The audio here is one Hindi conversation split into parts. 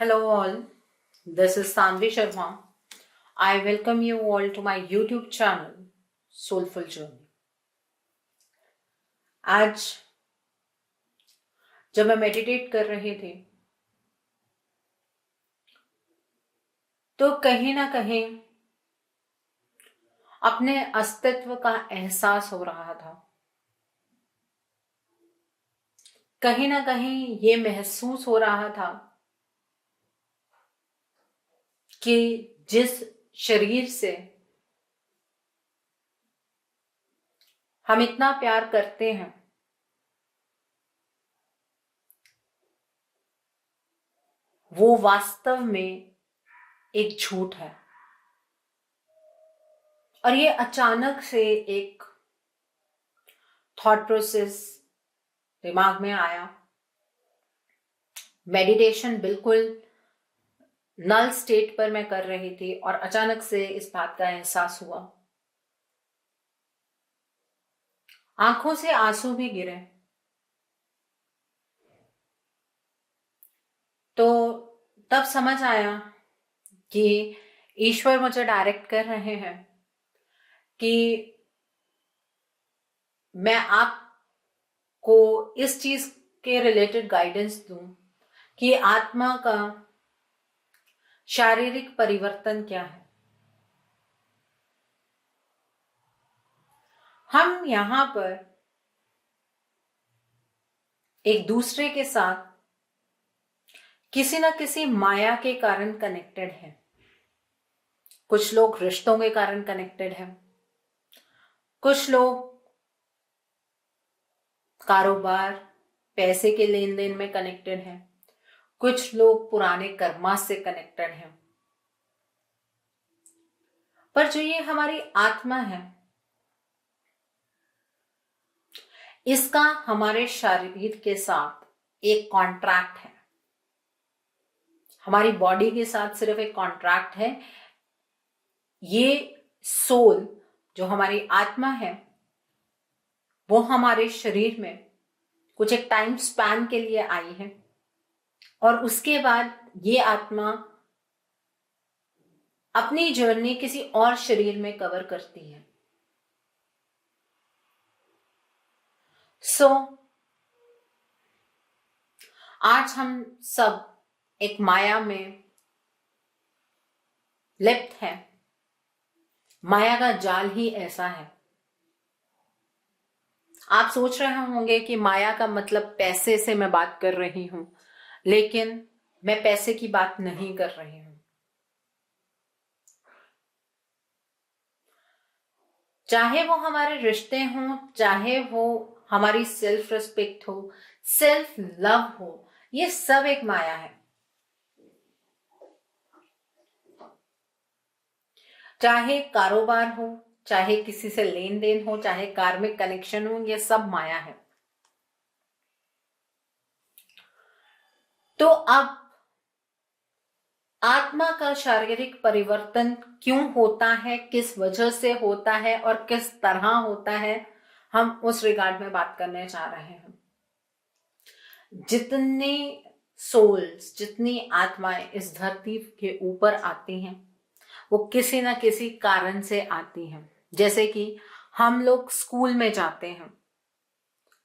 Hello all, this is Sanvi Sharma. I welcome you all to my YouTube channel, Soulful Journey. आज जब मैं मेडिटेट कर रही थी तो कहीं ना कहीं अपने अस्तित्व का एहसास हो रहा था। कहीं ना कहीं ये महसूस हो रहा था कि जिस शरीर से हम इतना प्यार करते हैं वो वास्तव में एक झूठ है। और ये अचानक से एक थॉट प्रोसेस दिमाग में आया। मेडिटेशन बिल्कुल नल स्टेट पर मैं कर रही थी और अचानक से इस बात का एहसास हुआ। आंखों से आंसू भी गिरे। तो तब समझ आया कि ईश्वर मुझे डायरेक्ट कर रहे हैं कि मैं आपको इस चीज के रिलेटेड गाइडेंस दूं कि आत्मा का शारीरिक परिवर्तन क्या है। हम यहां पर एक दूसरे के साथ किसी ना किसी माया के कारण कनेक्टेड हैं। कुछ लोग रिश्तों के कारण कनेक्टेड हैं, कुछ लोग कारोबार पैसे के लेन देन में कनेक्टेड हैं, कुछ लोग पुराने कर्मा से कनेक्टेड हैं। पर जो ये हमारी आत्मा है, इसका हमारे शरीर के साथ एक कॉन्ट्रैक्ट है। हमारी बॉडी के साथ सिर्फ एक कॉन्ट्रैक्ट है। ये सोल जो हमारी आत्मा है वो हमारे शरीर में कुछ एक टाइम स्पैन के लिए आई है और उसके बाद ये आत्मा अपनी जर्नी किसी और शरीर में कवर करती है। आज हम सब एक माया में लिप्त हैं। माया का जाल ही ऐसा है। आप सोच रहे होंगे कि माया का मतलब पैसे से मैं बात कर रही हूं, लेकिन मैं पैसे की बात नहीं कर रही हूं। चाहे वो हमारे रिश्ते हों, चाहे वो हमारी सेल्फ रिस्पेक्ट हो, सेल्फ लव हो, ये सब एक माया है। चाहे कारोबार हो, चाहे किसी से लेन देन हो, चाहे कार्मिक कनेक्शन हो, ये सब माया है। तो अब आत्मा का शारीरिक परिवर्तन क्यों होता है, किस वजह से होता है और किस तरह होता है, हम उस रिगार्ड में बात करने जा रहे हैं। जितने सोल्स, जितनी आत्माएं इस धरती के ऊपर आती हैं वो किसी ना किसी कारण से आती हैं। जैसे कि हम लोग स्कूल में जाते हैं,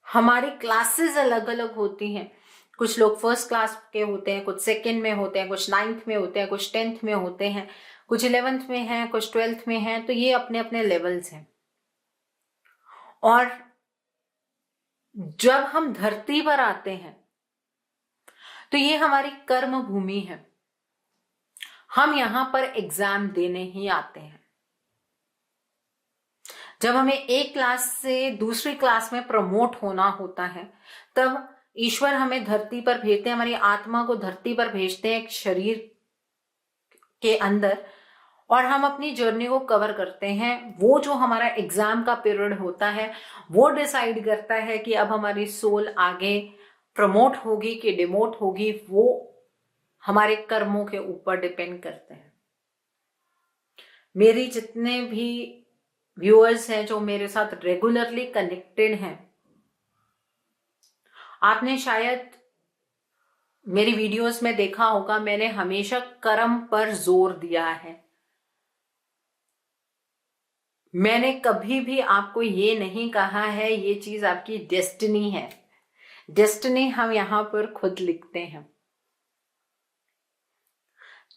हमारी क्लासेस अलग अलग होती हैं। कुछ लोग फर्स्ट क्लास के होते हैं, कुछ सेकंड में होते हैं, कुछ 9th में होते हैं, कुछ 10th में होते हैं, कुछ 11th में हैं, कुछ 12th में हैं। तो ये अपने अपने लेवल्स हैं। और जब हम धरती पर आते हैं तो ये हमारी कर्म भूमि है। हम यहां पर एग्जाम देने ही आते हैं। जब हमें एक क्लास से दूसरी क्लास में प्रमोट होना होता है तब ईश्वर हमें धरती पर भेजते हैं, हमारी आत्मा को धरती पर भेजते हैं एक शरीर के अंदर, और हम अपनी जर्नी को कवर करते हैं। वो जो हमारा एग्जाम का पीरियड होता है वो डिसाइड करता है कि अब हमारी सोल आगे प्रमोट होगी कि डिमोट होगी। वो हमारे कर्मों के ऊपर डिपेंड करते हैं। मेरी जितने भी व्यूअर्स हैं जो मेरे साथ रेगुलरली कनेक्टेड हैं, आपने शायद मेरी वीडियोस में देखा होगा, मैंने हमेशा कर्म पर जोर दिया है। मैंने कभी भी आपको ये नहीं कहा है ये चीज आपकी डेस्टिनी है। डेस्टिनी हम यहां पर खुद लिखते हैं।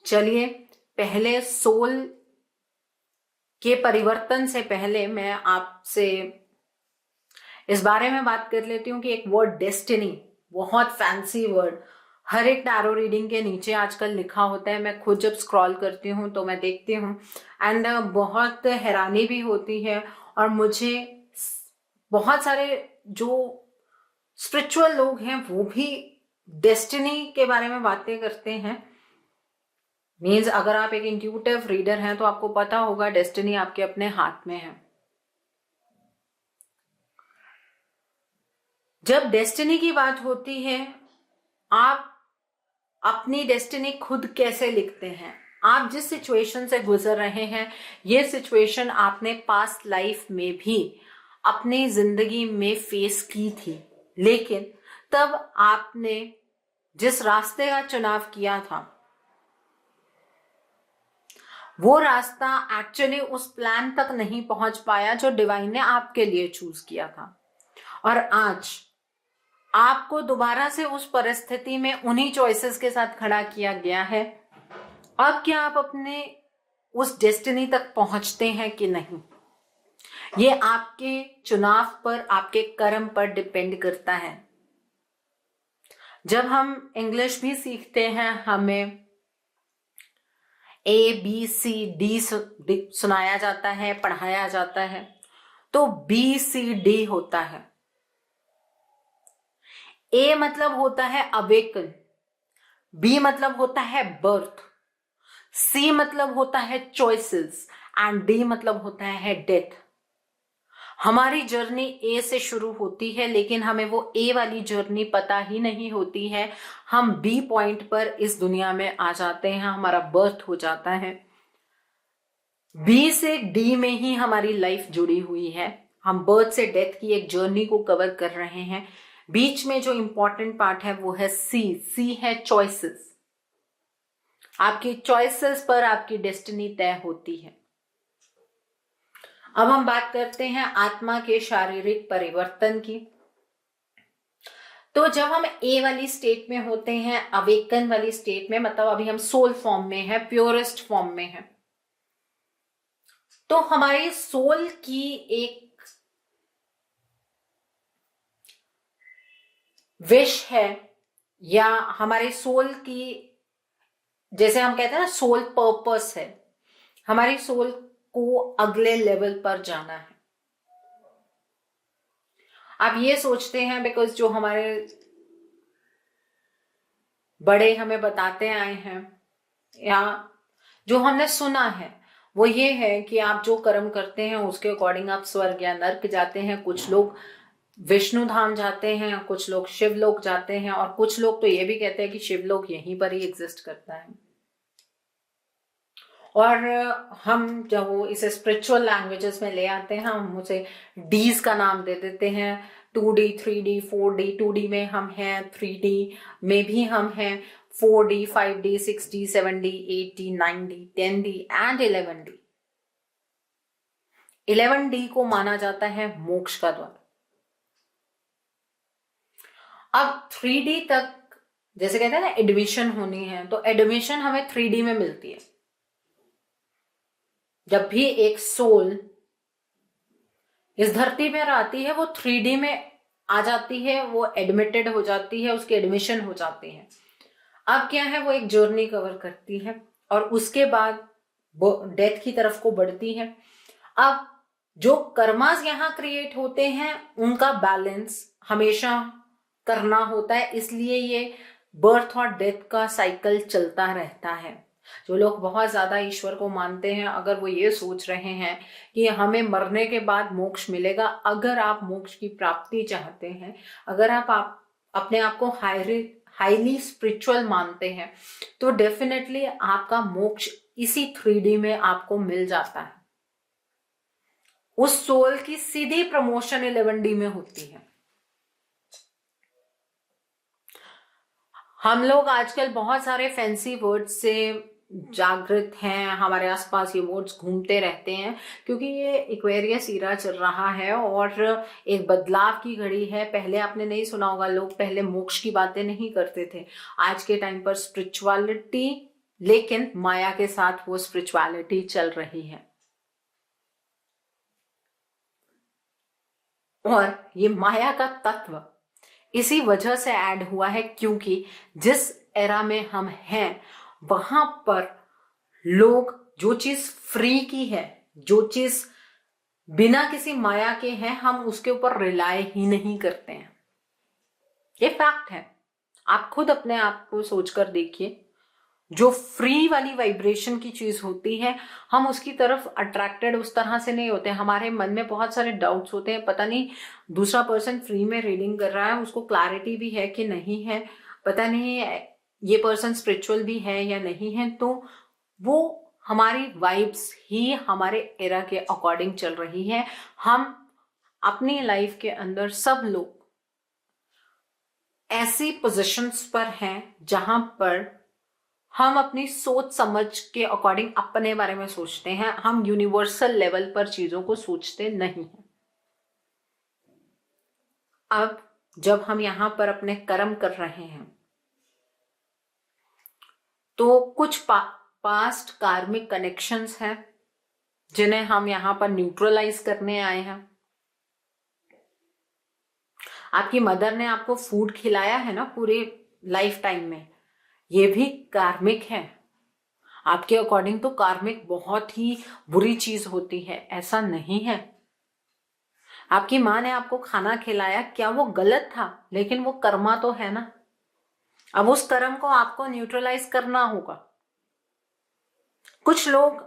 चलिए, पहले सोल के परिवर्तन से पहले मैं आपसे इस बारे में बात कर लेती हूँ कि एक वर्ड डेस्टिनी, बहुत फैंसी वर्ड, हर एक टैरो रीडिंग के नीचे आजकल लिखा होता है। मैं खुद जब स्क्रॉल करती हूँ तो मैं देखती हूँ एंड बहुत हैरानी भी होती है। और मुझे बहुत सारे जो स्पिरिचुअल लोग हैं वो भी डेस्टिनी के बारे में बातें करते हैं। मीन्स अगर आप एक इंट्यूटिव रीडर हैं तो आपको पता होगा डेस्टिनी आपके अपने हाथ में है। जब डेस्टिनी की बात होती है, आप अपनी डेस्टिनी खुद कैसे लिखते हैं? आप जिस सिचुएशन से गुजर रहे हैं, ये सिचुएशन आपने पास्ट लाइफ में भी अपनी जिंदगी में फेस की थी, लेकिन तब आपने जिस रास्ते का चुनाव किया था वो रास्ता एक्चुअली उस प्लान तक नहीं पहुंच पाया जो डिवाइन ने आपके लिए चूज किया था। और आज आपको दोबारा से उस परिस्थिति में उन्हीं चॉइसेस के साथ खड़ा किया गया है। अब क्या आप अपने उस डेस्टिनी तक पहुंचते हैं कि नहीं, ये आपके चुनाव पर, आपके कर्म पर डिपेंड करता है। जब हम इंग्लिश भी सीखते हैं, हमें ABCD सुनाया जाता है, पढ़ाया जाता है, तो BCD होता है। A मतलब होता है अवेकन, B मतलब होता है बर्थ, C मतलब होता है चॉइसेस एंड D मतलब होता है डेथ। हमारी जर्नी A से शुरू होती है, लेकिन हमें वो A वाली जर्नी पता ही नहीं होती है। हम B पॉइंट पर इस दुनिया में आ जाते हैं, हमारा बर्थ हो जाता है। B से D में ही हमारी लाइफ जुड़ी हुई है। हम बर्थ से डेथ की एक जर्नी को कवर कर रहे हैं। बीच में जो इंपॉर्टेंट पार्ट है वो है C है चॉइसेस। आपकी चॉइसेस पर आपकी डेस्टिनी तय होती है। अब हम बात करते हैं आत्मा के शारीरिक परिवर्तन की। तो जब हम ए वाली स्टेट में होते हैं, अवेकन वाली स्टेट में, मतलब अभी हम सोल फॉर्म में है, प्योरेस्ट फॉर्म में है, तो हमारी सोल की एक विश है, या हमारे सोल की, जैसे हम कहते हैं ना, सोल पर्पस है, हमारी सोल को अगले लेवल पर जाना है। आप ये सोचते हैं बिकॉज जो हमारे बड़े हमें बताते आए हैं या जो हमने सुना है वो ये है कि आप जो कर्म करते हैं उसके अकॉर्डिंग आप स्वर्ग या नर्क जाते हैं। कुछ लोग विष्णु धाम जाते हैं, कुछ लोग शिवलोक जाते हैं, और कुछ लोग तो ये भी कहते हैं कि शिवलोक यहीं पर ही एग्जिस्ट करता है। और हम जब वो इसे स्पिरिचुअल लैंग्वेजेस में ले आते हैं, हम उसे डीज का नाम दे देते हैं। 2D 3D 4D, 2D में हम हैं, 3D में भी हम हैं, 4D 5D 6D 7D 8D 9D 10D and 11D। 11D को माना जाता है मोक्ष का द्वार। अब 3D तक जैसे कहते हैं ना एडमिशन होनी है, तो एडमिशन हमें 3D में मिलती है। जब भी एक सोल इस धरती पर आती है वो 3D में आ जाती है, वो एडमिटेड हो जाती है, उसकी एडमिशन हो जाती है। अब क्या है, वो एक जर्नी कवर करती है और उसके बाद वो डेथ की तरफ को बढ़ती है। अब जो कर्मास यहाँ क्रिएट होते हैं उनका बैलेंस हमेशा करना होता है, इसलिए ये बर्थ और डेथ का साइकिल चलता रहता है। जो लोग बहुत ज्यादा ईश्वर को मानते हैं, अगर वो ये सोच रहे हैं कि हमें मरने के बाद मोक्ष मिलेगा, अगर आप मोक्ष की प्राप्ति चाहते हैं, अगर आप अपने आप को हाईली स्पिरिचुअल मानते हैं, तो डेफिनेटली आपका मोक्ष इसी 3D में आपको मिल जाता है। उस सोल की सीधी प्रमोशन 11D में होती है। हम लोग आजकल बहुत सारे फैंसी वर्ड्स से जागृत हैं, हमारे आसपास ये वर्ड्स घूमते रहते हैं क्योंकि ये एक्वेरियस ईरा चल रहा है और एक बदलाव की घड़ी है। पहले आपने नहीं सुना होगा, लोग पहले मोक्ष की बातें नहीं करते थे। आज के टाइम पर स्पिरिचुअलिटी, लेकिन माया के साथ वो स्पिरिचुअलिटी चल रही है। और ये माया का तत्व इसी वजह से ऐड हुआ है क्योंकि जिस एरा में हम हैं वहां पर लोग जो चीज फ्री की है, जो चीज बिना किसी माया के है, हम उसके ऊपर रिलाय ही नहीं करते हैं। ये फैक्ट है। आप खुद अपने आप को सोचकर देखिए, जो फ्री वाली वाइब्रेशन की चीज होती है हम उसकी तरफ अट्रैक्टेड उस तरह से नहीं होते। हमारे मन में बहुत सारे डाउट्स होते हैं, पता नहीं दूसरा पर्सन फ्री में रीडिंग कर रहा है, उसको क्लैरिटी भी है कि नहीं है, पता नहीं ये पर्सन स्पिरिचुअल भी है या नहीं है। तो वो हमारी वाइब्स ही हमारे एरा के अकॉर्डिंग चल रही है। हम अपनी लाइफ के अंदर सब लोग ऐसी पोजीशंस पर हैं जहां पर हम अपनी सोच समझ के अकॉर्डिंग अपने बारे में सोचते हैं। हम यूनिवर्सल लेवल पर चीजों को सोचते नहीं हैं। अब जब हम यहां पर अपने कर्म कर रहे हैं तो कुछ पास्ट कार्मिक कनेक्शंस हैं जिन्हें हम यहां पर न्यूट्रलाइज करने आए हैं। आपकी मदर ने आपको फूड खिलाया है ना पूरे लाइफ टाइम में, ये भी कार्मिक है। आपके अकॉर्डिंग तो कार्मिक बहुत ही बुरी चीज होती है, ऐसा नहीं है। आपकी माँ ने आपको खाना खिलाया, क्या वो गलत था? लेकिन वो कर्मा तो है ना। अब उस कर्म को आपको न्यूट्रलाइज करना होगा। कुछ लोग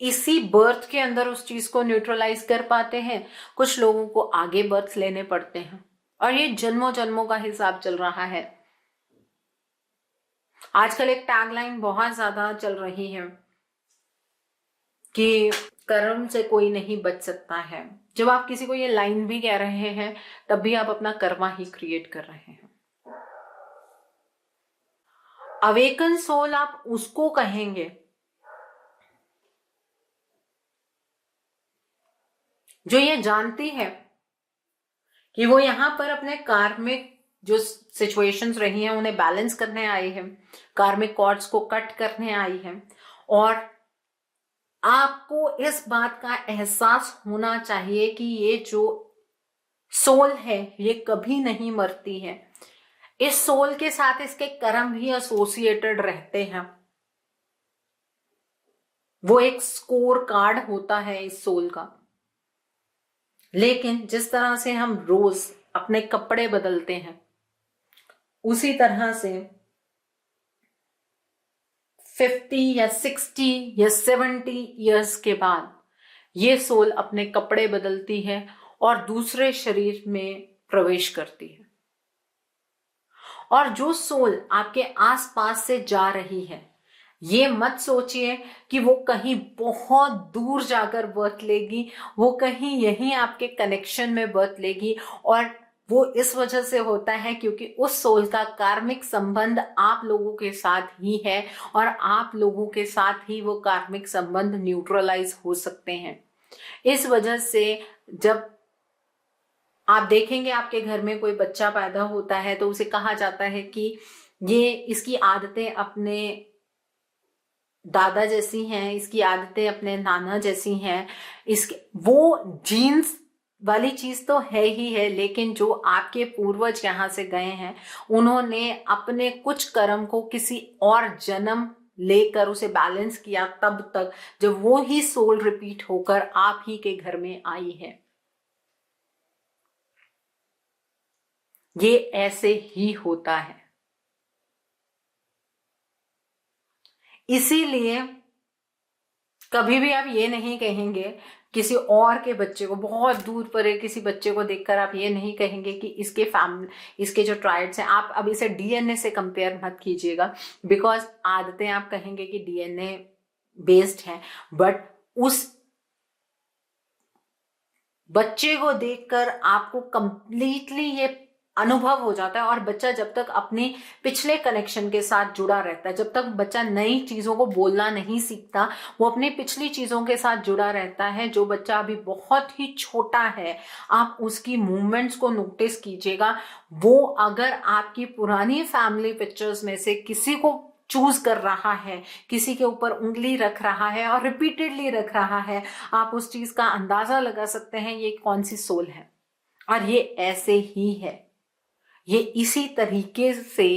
इसी बर्थ के अंदर उस चीज को न्यूट्रलाइज कर पाते हैं, कुछ लोगों को आगे बर्थ लेने पड़ते हैं और ये जन्मों जन्मों का हिसाब चल रहा है। आजकल एक टैगलाइन बहुत ज्यादा चल रही है कि कर्म से कोई नहीं बच सकता है। जब आप किसी को ये लाइन भी कह रहे हैं तब भी आप अपना कर्मा ही क्रिएट कर रहे हैं। अवेकन सोल आप उसको कहेंगे जो ये जानती है कि वो यहां पर अपने कार्मिक जो सिचुएशंस रही हैं उन्हें बैलेंस करने आई है, कार्मिक कॉर्ड्स को कट करने आई है। और आपको इस बात का एहसास होना चाहिए कि ये जो सोल है ये कभी नहीं मरती है। इस सोल के साथ इसके कर्म भी एसोसिएटेड रहते हैं। वो एक स्कोर कार्ड होता है इस सोल का। लेकिन जिस तरह से हम रोज अपने कपड़े बदलते हैं उसी तरह से 50 या 60 या 70 इयर्स के बाद ये सोल अपने कपड़े बदलती है और दूसरे शरीर में प्रवेश करती है। और जो सोल आपके आसपास से जा रही है, ये मत सोचिए कि वो कहीं बहुत दूर जाकर बर्थ लेगी, वो कहीं यहीं आपके कनेक्शन में बर्थ लेगी। और वो इस वजह से होता है क्योंकि उस सोल का कार्मिक संबंध आप लोगों के साथ ही है और आप लोगों के साथ ही वो कार्मिक संबंध न्यूट्रलाइज हो सकते हैं। इस वजह से जब आप देखेंगे आपके घर में कोई बच्चा पैदा होता है तो उसे कहा जाता है कि ये इसकी आदतें अपने दादा जैसी हैं, इसकी आदतें अपने नाना जैसी हैं। इसके वो जीन्स वाली चीज तो है ही है, लेकिन जो आपके पूर्वज यहाँ से गए हैं उन्होंने अपने कुछ कर्म को किसी और जन्म लेकर उसे बैलेंस किया तब तक जब वो ही सोल रिपीट होकर आप ही के घर में आई है। ये ऐसे ही होता है। इसीलिए कभी भी आप ये नहीं कहेंगे किसी और के बच्चे को, बहुत दूर परे किसी बच्चे को देखकर आप ये नहीं कहेंगे कि इसके फैमिली, इसके जो ट्राइब्स हैं, आप अब इसे डीएनए से कंपेयर मत कीजिएगा। बिकॉज आदतें आप कहेंगे कि डीएनए बेस्ड हैं, बट उस बच्चे को देखकर आपको कंप्लीटली ये अनुभव हो जाता है। और बच्चा जब तक अपने पिछले कनेक्शन के साथ जुड़ा रहता है, जब तक बच्चा नई चीजों को बोलना नहीं सीखता, वो अपनी पिछली चीजों के साथ जुड़ा रहता है। जो बच्चा अभी बहुत ही छोटा है, आप उसकी मूवमेंट्स को नोटिस कीजिएगा। वो अगर आपकी पुरानी फैमिली पिक्चर्स में से किसी को चूज कर रहा है, किसी के ऊपर उंगली रख रहा है और रिपीटेडली रख रहा है, आप उस चीज का अंदाजा लगा सकते हैं ये कौन सी सोल है। और ये ऐसे ही है, ये इसी तरीके से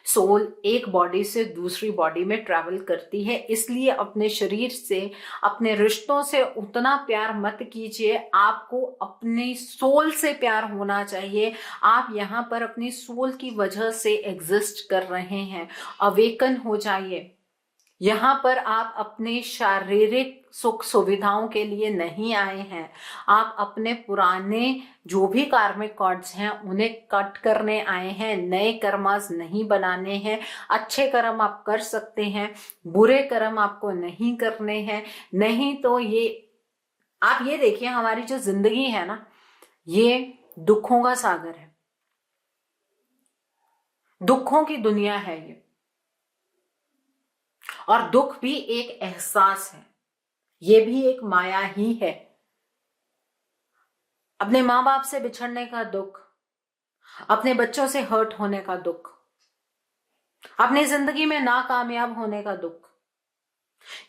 सोल एक बॉडी से दूसरी बॉडी में ट्रैवल करती है। इसलिए अपने शरीर से, अपने रिश्तों से उतना प्यार मत कीजिए, आपको अपनी सोल से प्यार होना चाहिए। आप यहाँ पर अपनी सोल की वजह से एग्जिस्ट कर रहे हैं। अवेकन हो जाइए। यहाँ पर आप अपने शारीरिक सुख सुविधाओं के लिए नहीं आए हैं। आप अपने पुराने जो भी कार्मिक कॉर्ड्स हैं उन्हें कट करने आए हैं, नए कर्मास नहीं बनाने हैं। अच्छे कर्म आप कर सकते हैं, बुरे कर्म आपको नहीं करने हैं। नहीं तो ये आप ये देखिए, हमारी जो जिंदगी है ना, ये दुखों का सागर है, दुखों की दुनिया है ये। और दुख भी एक एहसास है, ये भी एक माया ही है। अपने माँ बाप से बिछड़ने का दुख, अपने बच्चों से हर्ट होने का दुख, अपनी जिंदगी में नाकामयाब होने का दुख,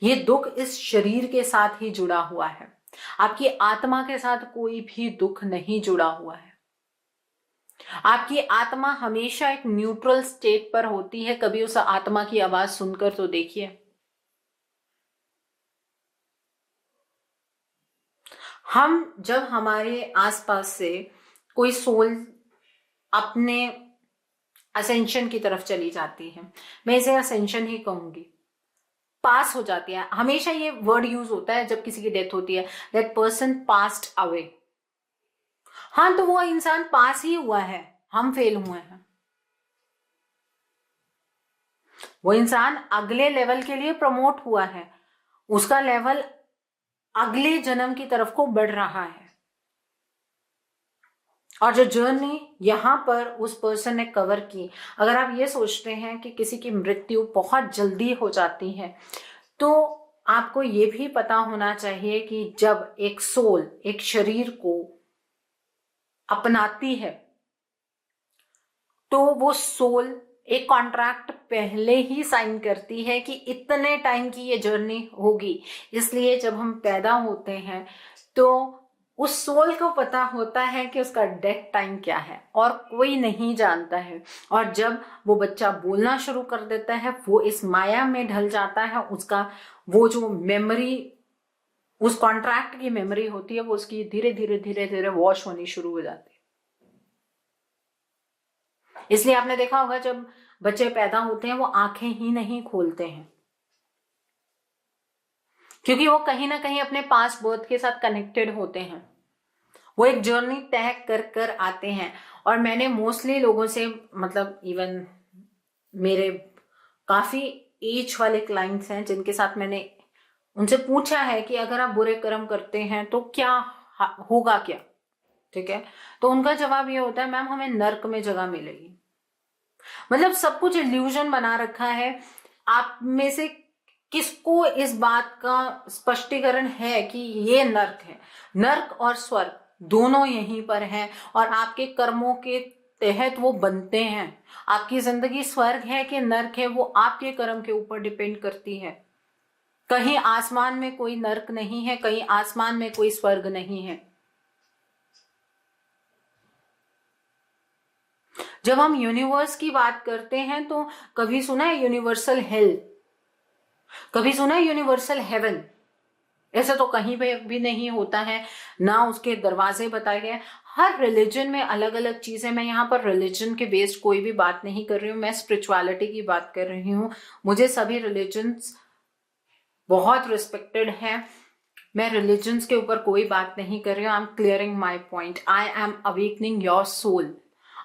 ये दुख इस शरीर के साथ ही जुड़ा हुआ है। आपकी आत्मा के साथ कोई भी दुख नहीं जुड़ा हुआ है। आपकी आत्मा हमेशा एक न्यूट्रल स्टेट पर होती है। कभी उस आत्मा की आवाज सुनकर तो देखिए। हम जब हमारे आसपास से कोई सोल अपने असेंशन की तरफ चली जाती है, मैं इसे असेंशन ही कहूंगी, पास हो जाती है, हमेशा ये वर्ड यूज होता है जब किसी की डेथ होती है, दैट पर्सन पास्ड अवे। हाँ, तो वो इंसान पास ही हुआ है, हम फेल हुए हैं। वो इंसान अगले लेवल के लिए प्रमोट हुआ है, उसका लेवल अगले जन्म की तरफ को बढ़ रहा है। और जो जर्नी यहां पर उस पर्सन ने कवर की, अगर आप ये सोचते हैं कि किसी की मृत्यु बहुत जल्दी हो जाती है, तो आपको ये भी पता होना चाहिए कि जब एक सोल एक शरीर को अपनाती है तो वो सोल एक कॉन्ट्रैक्ट पहले ही साइन करती है कि इतने टाइम की ये जर्नी होगी। इसलिए जब हम पैदा होते हैं तो उस सोल को पता होता है कि उसका डेथ टाइम क्या है, और कोई नहीं जानता है। और जब वो बच्चा बोलना शुरू कर देता है, वो इस माया में ढल जाता है, उसका वो जो मेमोरी, उस कॉन्ट्रैक्ट की मेमोरी होती है, वो उसकी धीरे धीरे धीरे धीरे वॉश होनी शुरू हो जाती है। इसलिए आपने देखा होगा जब बच्चे पैदा होते हैं वो आंखें ही नहीं खोलते हैं, क्योंकि वो कहीं ना कहीं अपने पास्ट बर्थ के साथ कनेक्टेड होते हैं। वो एक जर्नी तय कर कर आते हैं। और मैंने मोस्टली लोगों से, मतलब इवन मेरे काफी एज वाले क्लाइंट्स हैं जिनके साथ मैंने उनसे पूछा है कि अगर आप बुरे कर्म करते हैं तो क्या होगा, क्या, ठीक है, तो उनका जवाब ये होता है, मैम हमें नर्क में जगह मिलेगी। मतलब सब कुछ इल्यूजन बना रखा है। आप में से किसको इस बात का स्पष्टीकरण है कि ये नर्क है? नर्क और स्वर्ग दोनों यहीं पर हैं और आपके कर्मों के तहत वो बनते हैं। आपकी जिंदगी स्वर्ग है कि नर्क है, वो आपके कर्म के ऊपर डिपेंड करती है। कहीं आसमान में कोई नर्क नहीं है, कहीं आसमान में कोई स्वर्ग नहीं है। जब हम यूनिवर्स की बात करते हैं तो कभी सुना है यूनिवर्सल हेल, कभी सुना है यूनिवर्सल हेवन? ऐसा तो कहीं पे भी नहीं होता है, ना उसके दरवाजे बताए गए। हर रिलीजन में अलग अलग चीजें। मैं यहाँ पर रिलीजन के बेस्ड कोई भी बात नहीं कर रही हूँ, मैं स्पिरिचुअलिटी की बात कर रही हूँ। मुझे सभी रिलीजन्स बहुत रिस्पेक्टेड है। मैं रिलीजन्स के ऊपर कोई बात नहीं कर रही हूँ। I am clearing my point. I am awakening your soul.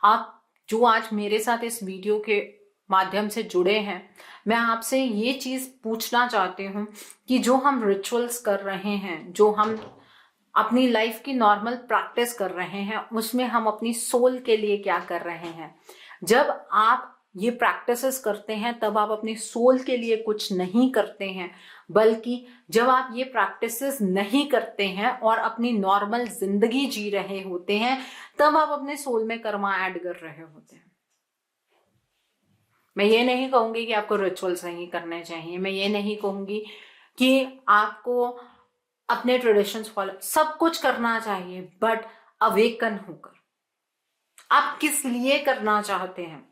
आप जो आज मेरे साथ इस वीडियो के माध्यम से जुड़े हैं, मैं आपसे ये चीज पूछना चाहती हूँ कि जो हम रिचुअल्स कर रहे हैं, जो हम अपनी लाइफ की नॉर्मल प्रैक्टिस कर रहे हैं, उसमें हम अपनी सोल के लिए क्या कर रहे हैं। जब आप ये प्रैक्टिसेस करते हैं तब आप अपनी सोल के लिए कुछ नहीं करते हैं, बल्कि जब आप ये प्रैक्टिसेस नहीं करते हैं और अपनी नॉर्मल जिंदगी जी रहे होते हैं, तब आप अपने सोल में कर्मा ऐड कर रहे होते हैं। मैं ये नहीं कहूंगी कि आपको रिचुअल्स नहीं करने चाहिए, मैं ये नहीं कहूंगी कि आपको अपने ट्रेडिशंस फॉलो, सब कुछ करना चाहिए, बट अवेकन होकर आप किस लिए करना चाहते हैं।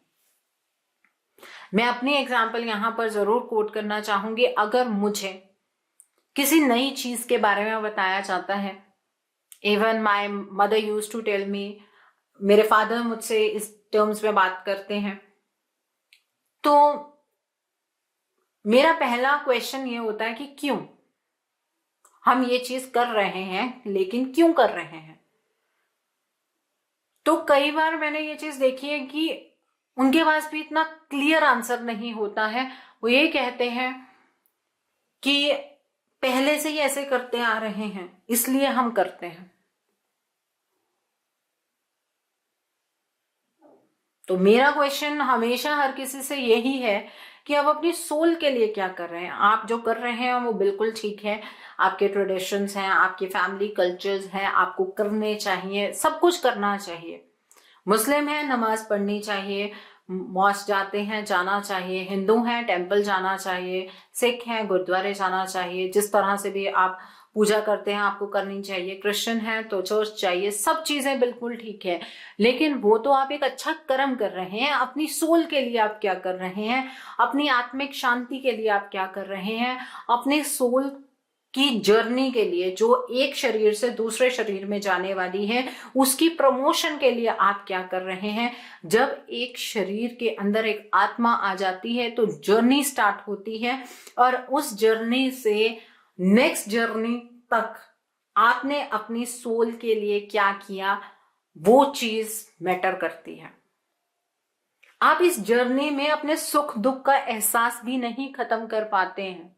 मैं अपनी एग्जाम्पल यहां पर जरूर कोट करना चाहूंगी। अगर मुझे किसी नई चीज के बारे में बताया जाता है, even my mother use to tell me, मेरे फादर मुझसे इस टर्म्स में बात करते हैं, तो मेरा पहला क्वेश्चन ये होता है कि क्यों हम ये चीज कर रहे हैं, लेकिन क्यों कर रहे हैं। तो कई बार मैंने ये चीज देखी है कि उनके पास भी इतना क्लियर आंसर नहीं होता है। वो ये कहते हैं कि पहले से ही ऐसे करते आ रहे हैं, इसलिए हम करते हैं। तो मेरा क्वेश्चन हमेशा हर किसी से यही है कि आप अपनी सोल के लिए क्या कर रहे हैं। आप जो कर रहे हैं वो बिल्कुल ठीक है, आपके ट्रेडिशंस हैं, आपके फैमिली कल्चर्स हैं, आपको करने चाहिए, सब कुछ करना चाहिए। मुस्लिम है, नमाज पढ़नी चाहिए, मॉस्क जाते हैं, जाना चाहिए, हिंदू हैं, टेम्पल जाना चाहिए, सिख हैं, गुरुद्वारे जाना चाहिए, जिस तरह से भी आप पूजा करते हैं आपको करनी चाहिए, क्रिश्चियन है तो चर्च चाहिए, सब चीजें बिल्कुल ठीक है। लेकिन वो तो आप एक अच्छा कर्म कर रहे हैं, अपनी सोल के लिए आप क्या कर रहे हैं, अपनी आत्मिक शांति के लिए आप क्या कर रहे हैं, अपने सोल की जर्नी के लिए, जो एक शरीर से दूसरे शरीर में जाने वाली है, उसकी प्रमोशन के लिए आप क्या कर रहे हैं। जब एक शरीर के अंदर एक आत्मा आ जाती है तो जर्नी स्टार्ट होती है, और उस जर्नी से नेक्स्ट जर्नी तक आपने अपनी सोल के लिए क्या किया, वो चीज मैटर करती है। आप इस जर्नी में अपने सुख दुख का एहसास भी नहीं खत्म कर पाते हैं।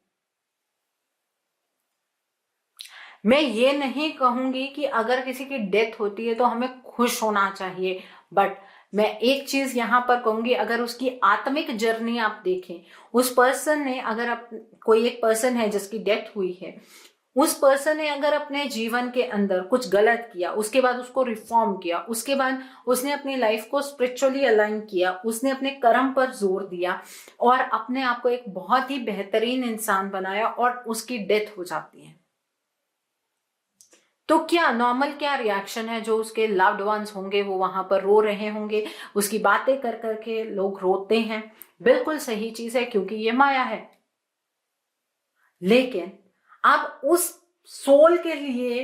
मैं ये नहीं कहूंगी कि अगर किसी की डेथ होती है तो हमें खुश होना चाहिए, बट मैं एक चीज यहां पर कहूंगी, अगर उसकी आत्मिक जर्नी आप देखें, उस पर्सन ने, अगर कोई एक पर्सन है जिसकी डेथ हुई है, उस पर्सन ने अगर अपने जीवन के अंदर कुछ गलत किया, उसके बाद उसको रिफॉर्म किया, उसके बाद उसने अपनी लाइफ को स्पिरिचुअली अलाइन किया, उसने अपने कर्म पर जोर दिया और अपने आप को एक बहुत ही बेहतरीन इंसान बनाया, और उसकी डेथ हो जाती है, तो क्या नॉर्मल क्या रिएक्शन है। जो उसके लव्ड वंस होंगे वो वहां पर रो रहे होंगे, उसकी बातें कर करके लोग रोते हैं, बिल्कुल सही चीज है, क्योंकि ये माया है। लेकिन आप उस सोल के लिए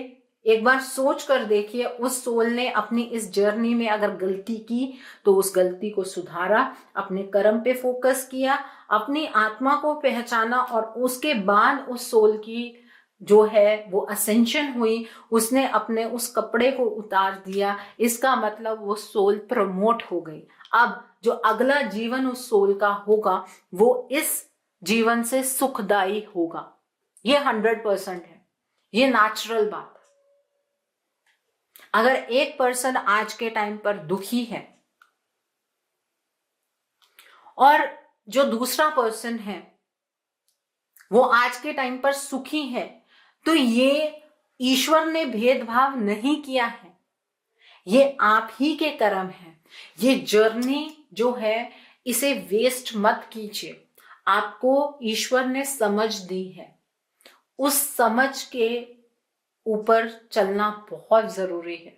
एक बार सोच कर देखिए, उस सोल ने अपनी इस जर्नी में अगर गलती की तो उस गलती को सुधारा, अपने कर्म पे फोकस किया, अपनी आत्मा को पहचाना, और उसके बाद उस सोल की जो है वो असेंशन हुई, उसने अपने उस कपड़े को उतार दिया, इसका मतलब वो सोल प्रमोट हो गई। अब जो अगला जीवन उस सोल का होगा वो इस जीवन से सुखदायी होगा, ये 100% है, ये नेचुरल बात। अगर एक पर्सन आज के टाइम पर दुखी है और जो दूसरा पर्सन है वो आज के टाइम पर सुखी है, तो ये ईश्वर ने भेदभाव नहीं किया है, ये आप ही के कर्म है। ये जर्नी जो है इसे वेस्ट मत कीजिए, आपको ईश्वर ने समझ दी है, उस समझ के ऊपर चलना बहुत जरूरी है।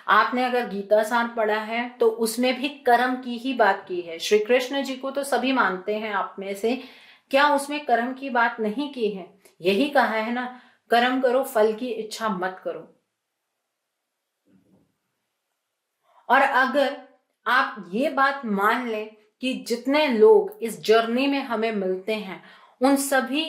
आपने अगर गीता सार पढ़ा है तो उसमें भी कर्म की ही बात की है। श्री कृष्ण जी को तो सभी मानते हैं आप में से, क्या उसमें कर्म की बात नहीं की है। यही कहा है ना, कर्म करो फल की इच्छा मत करो। और अगर आप ये बात मान लें कि जितने लोग इस जर्नी में हमें मिलते हैं उन सभी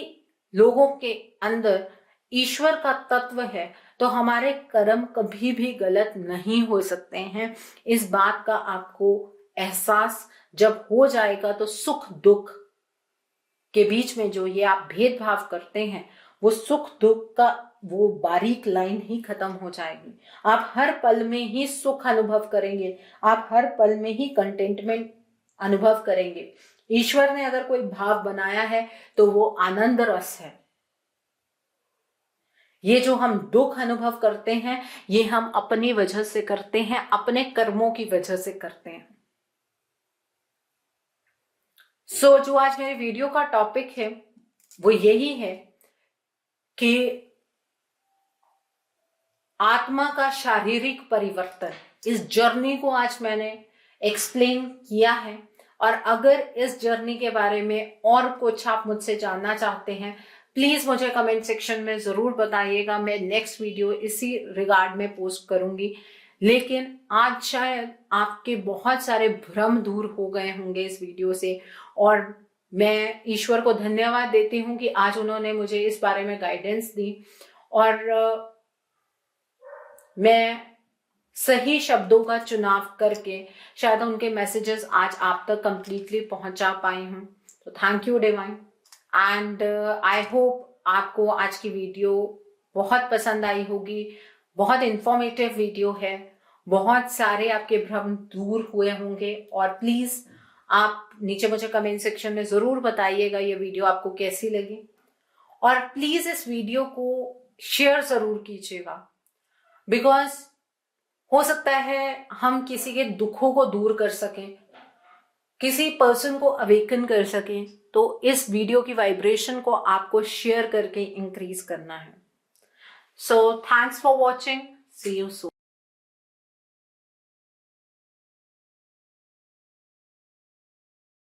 लोगों के अंदर ईश्वर का तत्व है, तो हमारे कर्म कभी भी गलत नहीं हो सकते हैं। इस बात का आपको एहसास जब हो जाएगा तो सुख दुख के बीच में जो ये आप भेदभाव करते हैं वो सुख दुख का वो बारीक लाइन ही खत्म हो जाएगी। आप हर पल में ही सुख अनुभव करेंगे, आप हर पल में ही कंटेंटमेंट अनुभव करेंगे। ईश्वर ने अगर कोई भाव बनाया है तो वो आनंद रस है। ये जो हम दुख अनुभव करते हैं ये हम अपनी वजह से करते हैं, अपने कर्मों की वजह से करते हैं। जो आज मेरे वीडियो का टॉपिक है वो यही है कि आत्मा का शारीरिक परिवर्तन, इस जर्नी को आज मैंने एक्सप्लेन किया है। और अगर इस जर्नी के बारे में और कुछ आप मुझसे जानना चाहते हैं प्लीज मुझे कमेंट सेक्शन में जरूर बताइएगा। मैं नेक्स्ट वीडियो इसी रिगार्ड में पोस्ट करूंगी। लेकिन आज शायद आपके बहुत सारे भ्रम दूर हो गए होंगे इस वीडियो से, और मैं ईश्वर को धन्यवाद देती हूँ कि आज उन्होंने मुझे इस बारे में गाइडेंस दी और मैं सही शब्दों का चुनाव करके शायद उनके मैसेजेस आज आप तक कंप्लीटली पहुंचा पाई हूं। तो thank you divine, and I hope आपको आज की वीडियो बहुत पसंद आई होगी। बहुत इंफॉर्मेटिव वीडियो है, बहुत सारे आपके भ्रम दूर हुए होंगे। और प्लीज आप नीचे मुझे कमेंट सेक्शन में जरूर बताइएगा ये वीडियो आपको कैसी लगी, और प्लीज इस वीडियो को शेयर जरूर कीजिएगा, बिकॉज हो सकता है हम किसी के दुखों को दूर कर सकें, किसी पर्सन को अवेकन कर सकें। तो इस वीडियो की वाइब्रेशन को आपको शेयर करके इंक्रीज करना है। So thanks for watching, see you soon.